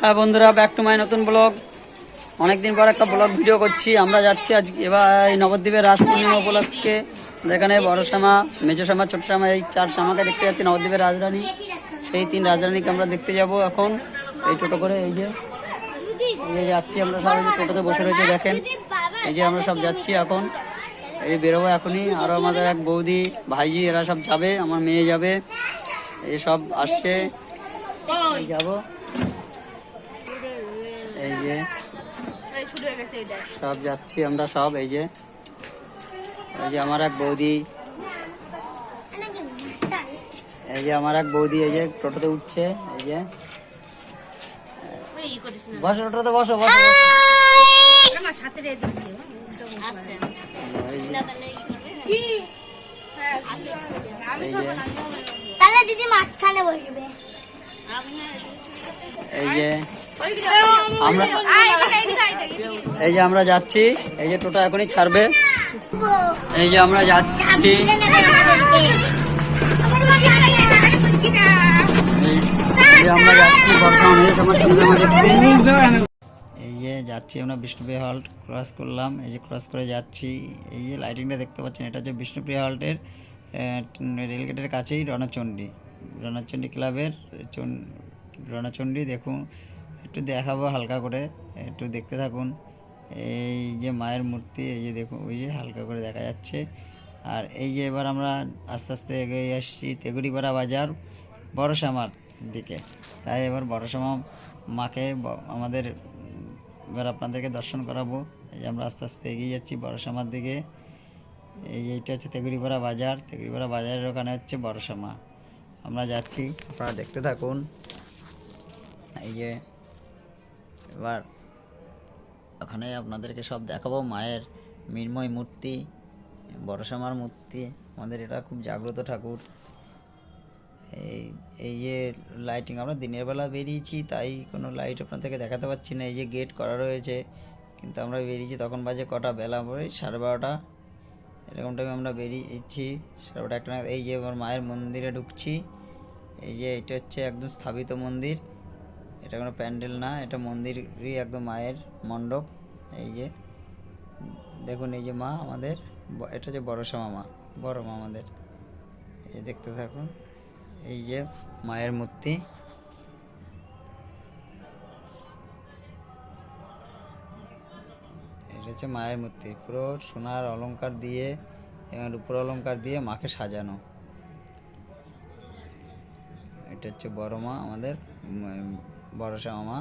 হ্যাঁ বন্ধুরা, back to my নতুন ব্লগ। অনেকদিন পর একটা ব্লগ ভিডিও করছি। আমরা যাচ্ছি আজ এবার এই নবদ্বীপের রাস পূর্ণিমা উপলক্ষে, যেখানে বড় শ্যামা, মেজো শ্যামা, ছোট শ্যামা এই 4 শ্যামাকে দেখতে যাচ্ছি। নবদ্বীপের রাজরানী, সেই 3 রাজরানীকে আমরা দেখতে যাব এখন এই টোটো করে। এই যে যাচ্ছি আমরা সব, এই যে টোটোতে বসে রয়েছে দেখেন। এই যে আমরা সব যাচ্ছি এখন, এই বেরোবো এখনই। আরও আমাদের এক বৌদি, ভাইজি, এরা সব যাবে, আমার মেয়ে যাবে, এই সব আসছে, যাব। এই যে সব যাচ্ছি আমরা সব। এই যে আমার এক বৌদি, এই যে টোটোতে উঠছে। এই যে বসো, টোটোতে বসো বসো। দিদি মাঝখানে বসবে। এই যে আমরা যাচ্ছি। এই যে টোটো এখনই ছাড়বে। এই যে আমরা যাচ্ছি, এই যে যাচ্ছি আমরা বিষ্ণুপ্রিয়া হল্ট ক্রস করলাম। এই যে ক্রস করে যাচ্ছি। এই যে লাইটিংটা দেখতে পাচ্ছেন, এটা হচ্ছে বিষ্ণুপ্রিয়া হল্টের রেলগেটের কাছেই রণচণ্ডী ক্লাবের রণচণ্ডী। দেখুন, একটু দেখাবো হালকা করে, একটু দেখতে থাকুন। এই যে মায়ের মূর্তি, এই যে দেখুন, ওই যে হালকা করে দেখা যাচ্ছে। আর এই যে এবার আমরা আস্তে আস্তে এগিয়ে আসছি তেগুড়িপাড়া বাজার বড় শ্যামার দিকে। তাই এবার বড় শ্যামা মাকে আমাদের এবার আপনাদেরকে দর্শন করাবো। এই যে আমরা আস্তে আস্তে এগিয়ে যাচ্ছি বড় শ্যামার দিকে। এইটা হচ্ছে তেগুড়িপাড়া বাজার। তেগুড়িপাড়া বাজারের ওখানে হচ্ছে বড় শ্যামা। আমরা যাচ্ছি, আপনারা দেখতে থাকুন। এই যে এবার ওখানে আপনাদেরকে সব দেখাবো মায়ের মৃন্ময় মূর্তি, বড় শ্যামার মূর্তি। আমাদের এটা খুব জাগ্রত ঠাকুর। এই যে লাইটিং, আমরা দিনের বেলা বেরিয়েছি তাই কোনো লাইট আপনাদেরকে দেখাতে পারছি না। এই যে গেট করা রয়েছে, কিন্তু আমরা বেরিয়েছি তখন বাজে কটা, বেলা পরে 12:30 এরকম টাইমে আমরা বেরিয়েছি। 12:30 একটা। এই যে আমার মায়ের মন্দিরে ঢুকছি। এই যে এটা হচ্ছে একদম স্থাপিত মন্দির, এটা কোনো প্যান্ডেল না, এটা মন্দিরই একদম মায়ের মণ্ডপ। এই যে দেখুন, এই যে মা আমাদের, এটা হচ্ছে বড় শ্যামা মা, বড় মা আমাদের। এই দেখতে থাকুন। এই যে মায়ের মূর্তি, এটা হচ্ছে মায়ের মূর্তি। পুরো সোনার অলংকার দিয়ে এবং রূপোর অলংকার দিয়ে মাকে সাজানো। এটা হচ্ছে বড় মা আমাদের, বড় শ্যামা মা।